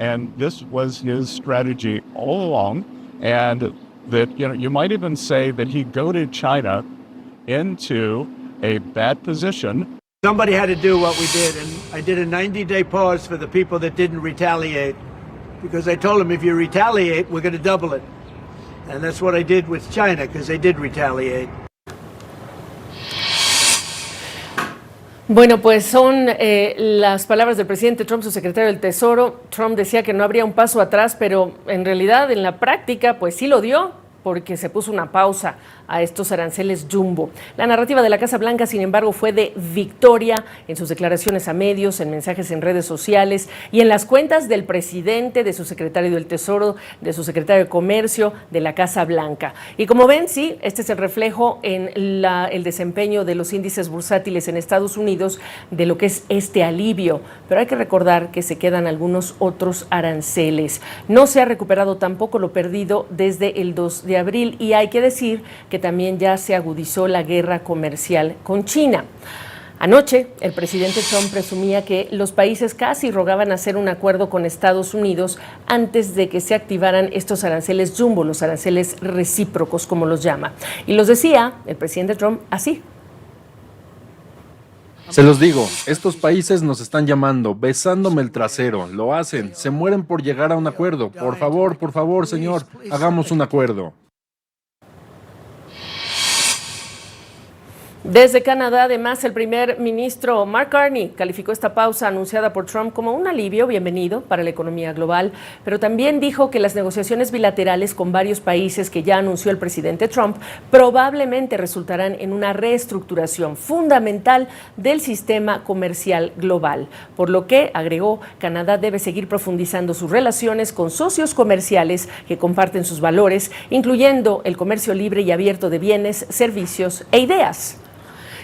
And this was his strategy all along. And that, you might even say that he goaded China into a bad position. Somebody had to do what we did, and I did a 90-day pause for the people that didn't retaliate, because I told them if you retaliate, we're going to double it. And that's what I did with China, because they did retaliate. Bueno, pues son las palabras del presidente Trump, su secretario del Tesoro. Trump decía que no habría un paso atrás, pero en realidad, en la práctica, pues sí lo dio, porque se puso una pausa a estos aranceles jumbo. La narrativa de la Casa Blanca, sin embargo, fue de victoria en sus declaraciones a medios, en mensajes en redes sociales y en las cuentas del presidente, de su secretario del Tesoro, de su secretario de Comercio, de la Casa Blanca. Y como ven, sí, este es el reflejo en el desempeño de los índices bursátiles en Estados Unidos de lo que es este alivio. Pero hay que recordar que se quedan algunos otros aranceles. No se ha recuperado tampoco lo perdido desde el 2 de abril y hay que decir que también ya se agudizó la guerra comercial con China. Anoche, el presidente Trump presumía que los países casi rogaban hacer un acuerdo con Estados Unidos antes de que se activaran estos aranceles jumbo, los aranceles recíprocos, como los llama. Y los decía el presidente Trump así. Se los digo, estos países nos están llamando, besándome el trasero, lo hacen, se mueren por llegar a un acuerdo. Por favor, señor, hagamos un acuerdo. Desde Canadá, además, el primer ministro Mark Carney calificó esta pausa anunciada por Trump como un alivio bienvenido para la economía global, pero también dijo que las negociaciones bilaterales con varios países que ya anunció el presidente Trump probablemente resultarán en una reestructuración fundamental del sistema comercial global, por lo que, agregó, Canadá debe seguir profundizando sus relaciones con socios comerciales que comparten sus valores, incluyendo el comercio libre y abierto de bienes, servicios e ideas.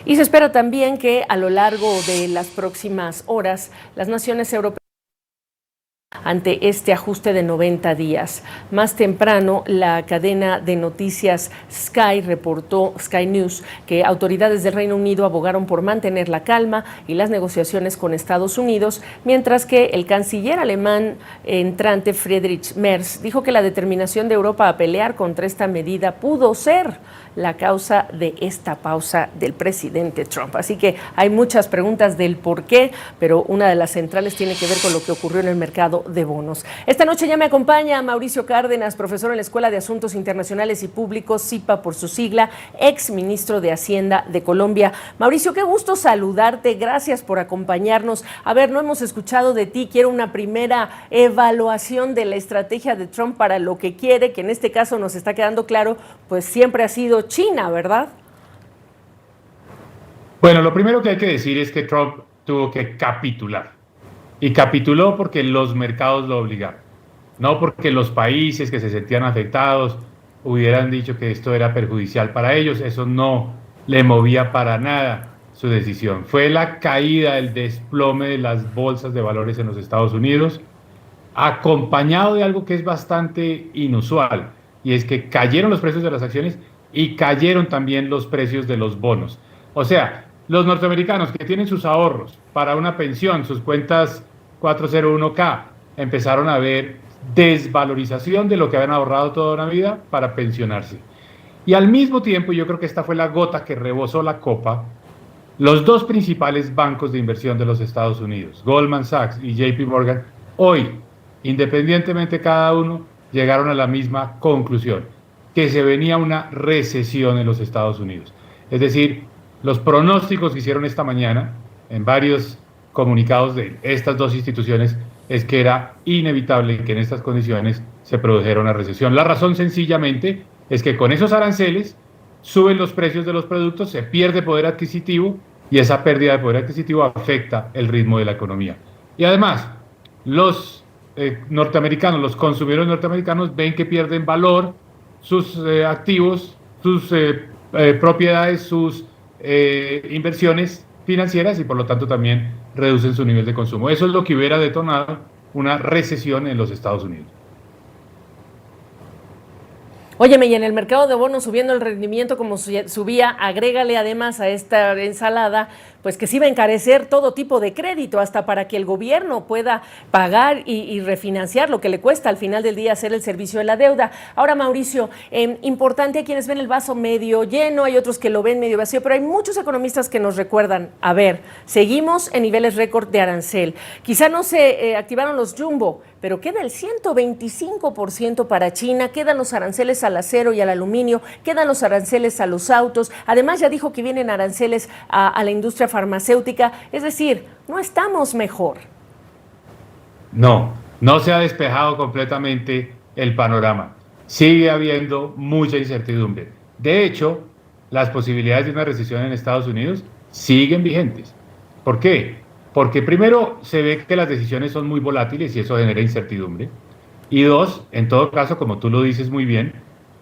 Y se espera también que a lo largo de las próximas horas las naciones europeas ante este ajuste de 90 días. Más temprano, la cadena de noticias Sky News, que autoridades del Reino Unido abogaron por mantener la calma y las negociaciones con Estados Unidos, mientras que el canciller alemán entrante Friedrich Merz dijo que la determinación de Europa a pelear contra esta medida pudo ser la causa de esta pausa del presidente Trump. Así que hay muchas preguntas del por qué, pero una de las centrales tiene que ver con lo que ocurrió en el mercado de bonos. Esta noche ya me acompaña Mauricio Cárdenas, profesor en la Escuela de Asuntos Internacionales y Públicos, CIPA por su sigla, ex ministro de Hacienda de Colombia. Mauricio, qué gusto saludarte, gracias por acompañarnos. A ver, no hemos escuchado de ti, quiero una primera evaluación de la estrategia de Trump para lo que quiere, que en este caso nos está quedando claro, pues siempre ha sido China, ¿verdad? Bueno, lo primero que hay que decir es que Trump tuvo que capitular. Y capituló porque los mercados lo obligaron. No porque los países que se sentían afectados hubieran dicho que esto era perjudicial para ellos. Eso no le movía para nada su decisión. Fue la caída, el desplome de las bolsas de valores en los Estados Unidos, acompañado de algo que es bastante inusual, y es que cayeron los precios de las acciones y cayeron también los precios de los bonos. O sea, los norteamericanos que tienen sus ahorros para una pensión, sus cuentas 401k, empezaron a ver desvalorización de lo que habían ahorrado toda una vida para pensionarse. Y al mismo tiempo, yo creo que esta fue la gota que rebosó la copa, los dos principales bancos de inversión de los Estados Unidos, Goldman Sachs y JP Morgan, hoy, independientemente cada uno, llegaron a la misma conclusión, que se venía una recesión en los Estados Unidos. Es decir, los pronósticos que hicieron esta mañana en varios comunicados de estas dos instituciones es que era inevitable que en estas condiciones se produjera una recesión. La razón sencillamente es que con esos aranceles suben los precios de los productos, se pierde poder adquisitivo y esa pérdida de poder adquisitivo afecta el ritmo de la economía. Y además, los norteamericanos, los consumidores norteamericanos ven que pierden valor sus activos, sus propiedades, sus inversiones financieras y por lo tanto también reducen su nivel de consumo. Eso es lo que hubiera detonado una recesión en los Estados Unidos. Óyeme, y en el mercado de bonos subiendo el rendimiento como subía, agrégale además a esta ensalada, pues que se iba a encarecer todo tipo de crédito, hasta para que el gobierno pueda pagar y refinanciar lo que le cuesta al final del día hacer el servicio de la deuda. Ahora, Mauricio, importante, a quienes ven el vaso medio lleno, hay otros que lo ven medio vacío, pero hay muchos economistas que nos recuerdan, a ver, seguimos en niveles récord de arancel. Quizá no se activaron los jumbo, pero queda el 125% para China, quedan los aranceles al acero y al aluminio, quedan los aranceles a los autos, además ya dijo que vienen aranceles a la industria farmacéutica, es decir, no estamos mejor. No se ha despejado completamente el panorama. Sigue habiendo mucha incertidumbre. De hecho, las posibilidades de una recesión en Estados Unidos siguen vigentes. ¿Por qué? Porque primero se ve que las decisiones son muy volátiles y eso genera incertidumbre. Y dos, en todo caso, como tú lo dices muy bien,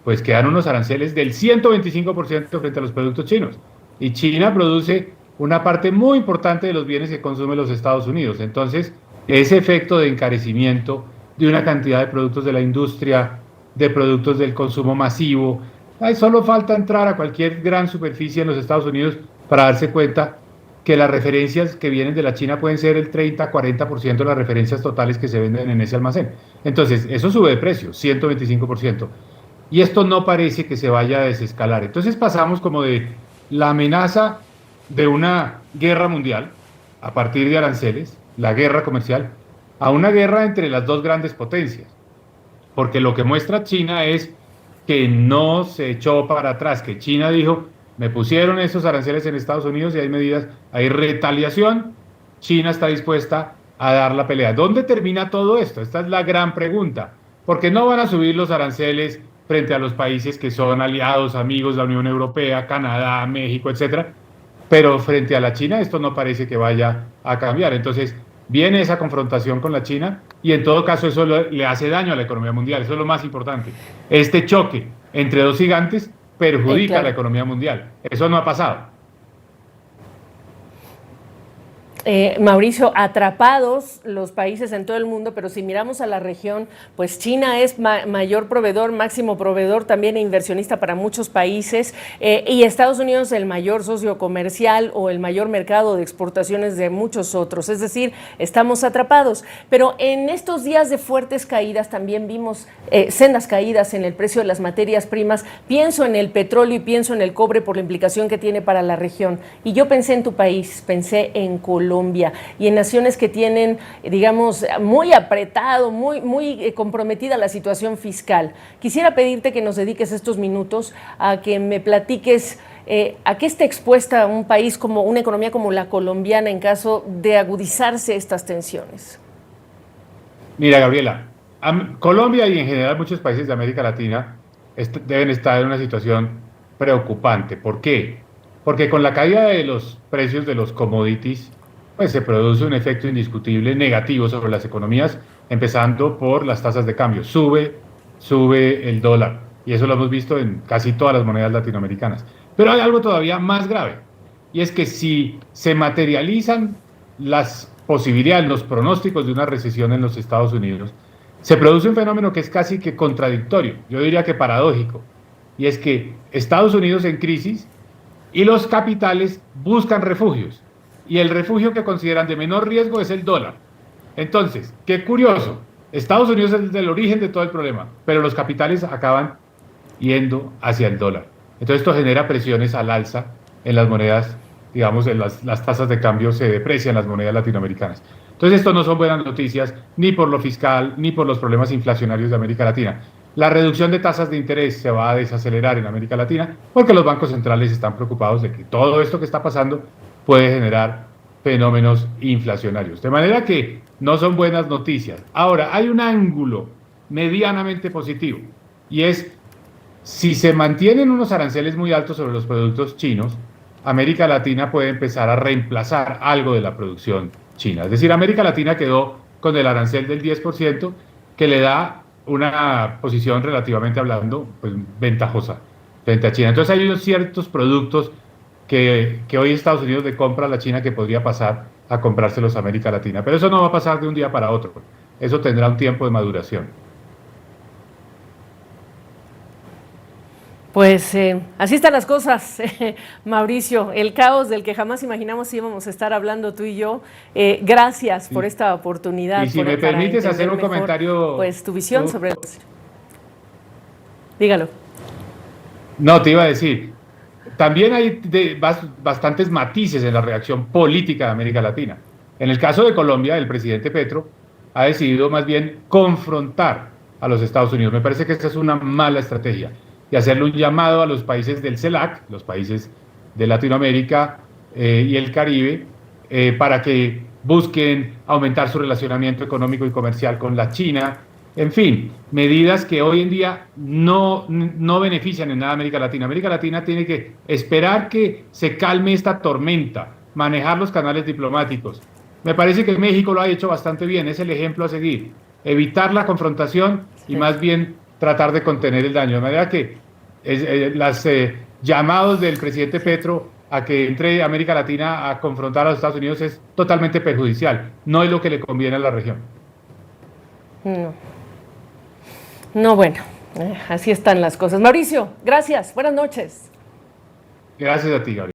pues quedan unos aranceles del 125% frente a los productos chinos. Y China produce una parte muy importante de los bienes que consumen los Estados Unidos. Entonces, ese efecto de encarecimiento de una cantidad de productos de la industria, de productos del consumo masivo, solo falta entrar a cualquier gran superficie en los Estados Unidos para darse cuenta que las referencias que vienen de la China pueden ser el 30-40% de las referencias totales que se venden en ese almacén. Entonces, eso sube de precio, 125%. Y esto no parece que se vaya a desescalar. Entonces pasamos como de la amenaza de una guerra mundial, a partir de aranceles, la guerra comercial, a una guerra entre las dos grandes potencias. Porque lo que muestra China es que no se echó para atrás, que China dijo, me pusieron esos aranceles en Estados Unidos y hay medidas, hay retaliación, China está dispuesta a dar la pelea. ¿Dónde termina todo esto? Esta es la gran pregunta, porque no van a subir los aranceles frente a los países que son aliados, amigos de la Unión Europea, Canadá, México, etcétera, pero frente a la China esto no parece que vaya a cambiar. Entonces viene esa confrontación con la China y en todo caso eso le hace daño a la economía mundial, eso es lo más importante. Este choque entre dos gigantes perjudica a la economía mundial. Eso no ha pasado. Mauricio, atrapados los países en todo el mundo, pero si miramos a la región, pues China es mayor proveedor, máximo proveedor, también inversionista para muchos países, y Estados Unidos el mayor socio comercial o el mayor mercado de exportaciones de muchos otros, es decir, estamos atrapados. Pero en estos días de fuertes caídas también vimos sendas caídas en el precio de las materias primas, pienso en el petróleo y pienso en el cobre por la implicación que tiene para la región, y yo pensé en tu país, pensé en Colombia y en naciones que tienen, digamos, muy apretado, muy comprometida la situación fiscal. Quisiera pedirte que nos dediques estos minutos a que me platiques a qué está expuesta un país como una economía como la colombiana en caso de agudizarse estas tensiones. Mira, Gabriela, Colombia y en general muchos países de América Latina deben estar en una situación preocupante. ¿Por qué? Porque con la caída de los precios de los commodities, pues se produce un efecto indiscutible negativo sobre las economías, empezando por las tasas de cambio. Sube el dólar, y eso lo hemos visto en casi todas las monedas latinoamericanas. Pero hay algo todavía más grave, y es que si se materializan las posibilidades, los pronósticos de una recesión en los Estados Unidos, se produce un fenómeno que es casi que contradictorio, yo diría que paradójico, y es que Estados Unidos en crisis y los capitales buscan refugios. Y el refugio que consideran de menor riesgo es el dólar. Entonces, qué curioso, Estados Unidos es el origen de todo el problema, pero los capitales acaban yendo hacia el dólar. Entonces esto genera presiones al alza en las monedas, digamos, en las tasas de cambio se deprecian las monedas latinoamericanas. Entonces esto no son buenas noticias ni por lo fiscal ni por los problemas inflacionarios de América Latina. La reducción de tasas de interés se va a desacelerar en América Latina porque los bancos centrales están preocupados de que todo esto que está pasando puede generar fenómenos inflacionarios. De manera que no son buenas noticias. Ahora, hay un ángulo medianamente positivo y es, si se mantienen unos aranceles muy altos sobre los productos chinos, América Latina puede empezar a reemplazar algo de la producción china. Es decir, América Latina quedó con el arancel del 10% que le da una posición relativamente hablando pues, ventajosa frente a China. Entonces hay unos ciertos productos que hoy Estados Unidos le compra a la China que podría pasar a comprárselos a América Latina. Pero eso no va a pasar de un día para otro. Eso tendrá un tiempo de maduración. Pues así están las cosas, Mauricio, el caos del que jamás imaginamos íbamos a estar hablando tú y yo. Gracias por esta oportunidad. Y si me para permites hacer un entender mejor, comentario. pues tu visión sobre... Dígalo. No, te iba a decir, también hay bastantes matices en la reacción política de América Latina. En el caso de Colombia, el presidente Petro ha decidido más bien confrontar a los Estados Unidos. Me parece que esta es una mala estrategia y hacerle un llamado a los países del CELAC, los países de Latinoamérica y el Caribe, para que busquen aumentar su relacionamiento económico y comercial con la China. En fin, medidas que hoy en día no benefician en nada a América Latina. América Latina tiene que esperar que se calme esta tormenta, manejar los canales diplomáticos. Me parece que México lo ha hecho bastante bien, es el ejemplo a seguir. Evitar la confrontación y más bien tratar de contener el daño. De manera que los llamados del presidente Petro a que entre América Latina a confrontar a los Estados Unidos es totalmente perjudicial. No es lo que le conviene a la región. No, bueno, así están las cosas. Mauricio, gracias. Buenas noches. Gracias a ti, Gabriel.